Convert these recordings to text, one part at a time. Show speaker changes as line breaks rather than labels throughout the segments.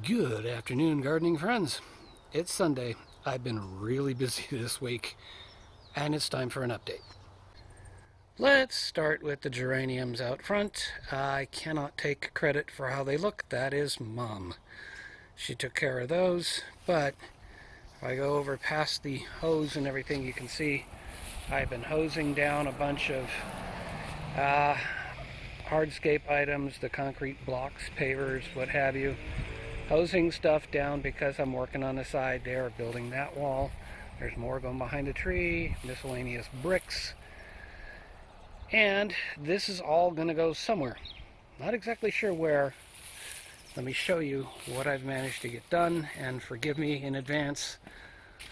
Good afternoon, gardening friends. It's Sunday. I've been really busy this week, and it's time for an update. Let's start with the geraniums out front. I cannot take credit for how they look. That is Mom. She took care of those, but if I go over past the hose and everything, you can see I've been hosing down a bunch of hardscape items, the concrete blocks, pavers, what have you. Hosing stuff down because I'm working on the side there, building that wall. There's more going behind the tree, miscellaneous bricks. And this is all going to go somewhere. Not exactly sure where. Let me show you what I've managed to get done, and forgive me in advance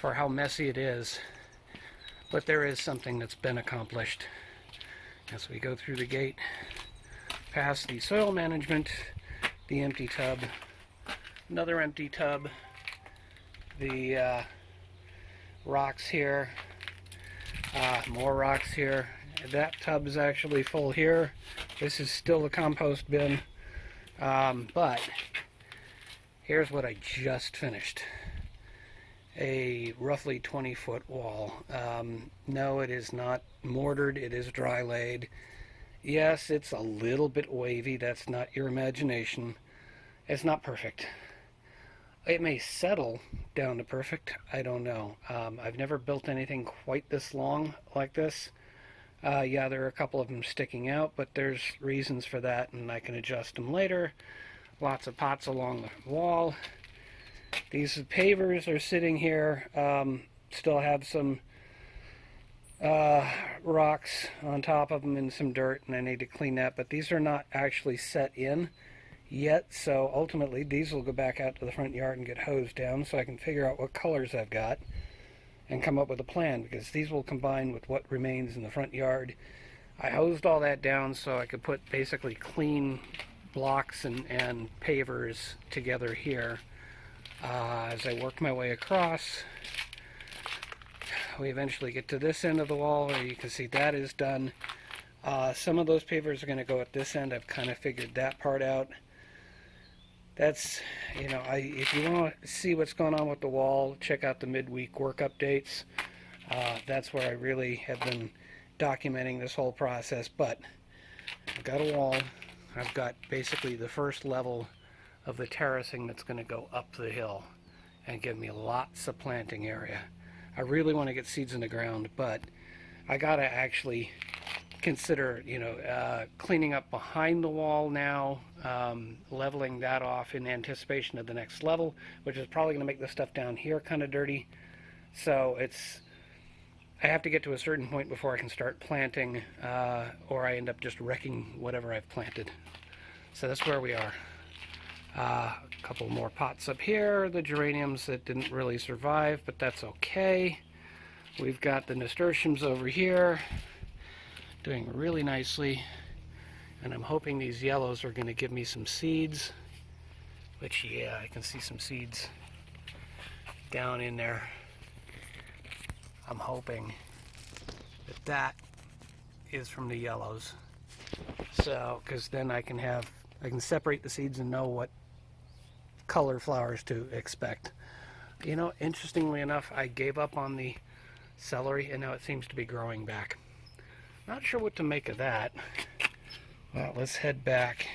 for how messy it is. But there is something that's been accomplished. As we go through the gate, past the soil management, the empty tub, another empty tub, the rocks here, more rocks here. That tub is actually full here. This is still a compost bin, but here's what I just finished. A roughly 20-foot wall. No, it is not mortared, it is dry laid. Yes, it's a little bit wavy, that's not your imagination. It's not perfect. It may settle down to perfect, I don't know. I've never built anything quite this long like this. Yeah, there are a couple of them sticking out, but there's reasons for that, and I can adjust them later. Lots of pots along the wall. These pavers are sitting here, still have some rocks on top of them and some dirt, and I need to clean that, but these are not actually set in yet, so ultimately these will go back out to the front yard and get hosed down so I can figure out what colors I've got and come up with a plan, because these will combine with what remains in the front yard. I hosed all that down so I could put basically clean blocks and pavers together here. As I work my way across, we eventually get to this end of the wall where you can see that is done. Some of those pavers are going to go at this end. I've kind of figured that part out. That's, if you want to see what's going on with the wall, check out the midweek work updates. That's where I really have been documenting this whole process. But I've got a wall. I've got basically the first level of the terracing that's going to go up the hill and give me lots of planting area. I really want to get seeds in the ground, but I got to actually consider, cleaning up behind the wall now, leveling that off in anticipation of the next level, which is probably going to make the stuff down here kind of dirty. So I have to get to a certain point before I can start planting, or I end up just wrecking whatever I've planted. So that's where we are. A couple more pots up here, the geraniums that didn't really survive, but that's okay. We've got the nasturtiums over here, doing really nicely, and I'm hoping these yellows are going to give me some seeds, which, yeah, I can see some seeds down in there. I'm hoping that is from the yellows, so because then I can separate the seeds and know what color flowers to expect. Interestingly enough, I gave up on the celery and now it seems to be growing back. Not sure what to make of that. Well, let's head back.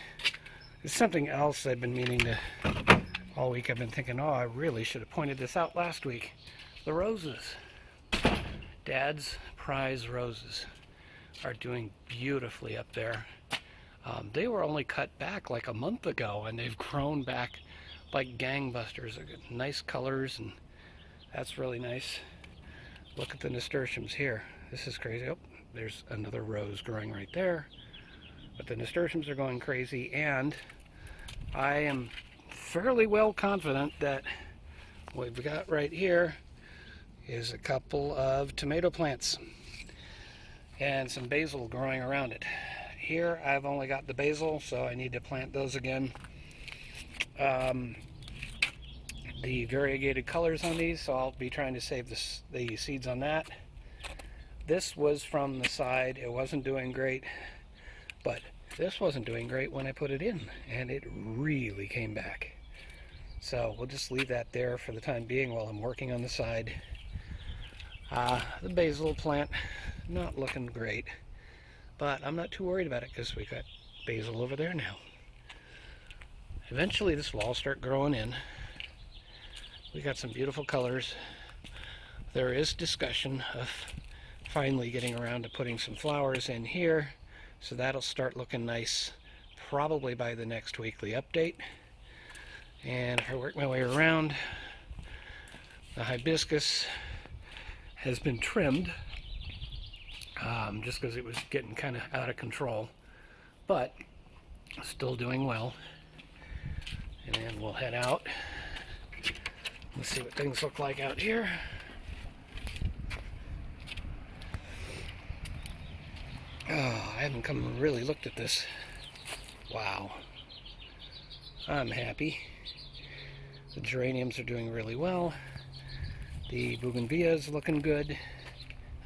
There's something else I've been meaning to all week. I've been thinking, I really should have pointed this out last week. The roses. Dad's prize roses are doing beautifully up there. They were only cut back like a month ago, and they've grown back like gangbusters. They've got nice colors, and that's really nice. Look at the nasturtiums here. This is crazy. Oh, there's another rose growing right there. But the nasturtiums are going crazy, and I am fairly well confident that what we've got right here is a couple of tomato plants and some basil growing around it. Here I've only got the basil, so I need to plant those again. The variegated colors on these, so I'll be trying to save the seeds on that. This was from the side. It wasn't doing great, but this wasn't doing great when I put it in, and it really came back. So we'll just leave that there for the time being while I'm working on the side. The basil plant, not looking great, but I'm not too worried about it because we got basil over there now. Eventually this will all start growing in. We got some beautiful colors. There is discussion of finally getting around to putting some flowers in here, so that'll start looking nice probably by the next weekly update. And if I work my way around, the hibiscus has been trimmed just because it was getting kind of out of control, but still doing well. And then we'll head out. Let's see what things look like out here. Oh, I haven't come and really looked at this. Wow. I'm happy. The geraniums are doing really well. The bougainvillea is looking good.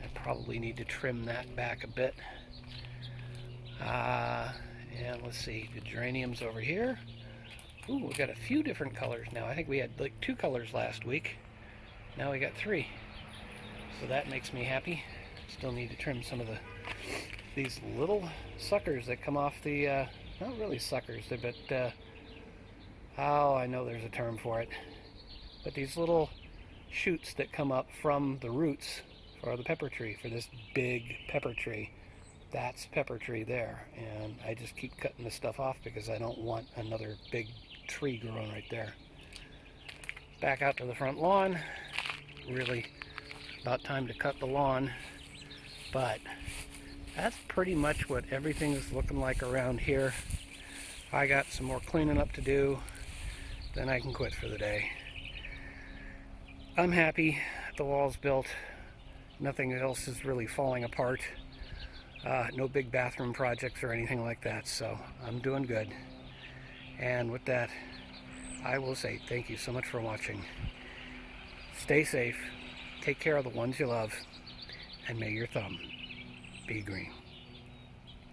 I probably need to trim that back a bit. And let's see, the geraniums over here. Ooh, we got a few different colors now. I think we had like 2 colors last week. Now we got 3. So that makes me happy. Still need to trim some of these little suckers that come off the, not really suckers, but, oh, I know there's a term for it. But these little shoots that come up from the roots for the pepper tree, for this big pepper tree. That's pepper tree there. And I just keep cutting this stuff off because I don't want another big tree growing right there. Back out to the front lawn. Really about time to cut the lawn. But that's pretty much what everything is looking like around here. I got some more cleaning up to do, then I can quit for the day. I'm happy. The wall's built. Nothing else is really falling apart. No big bathroom projects or anything like that, so I'm doing good. And with that, I will say thank you so much for watching. Stay safe, take care of the ones you love, and may your thumb be green.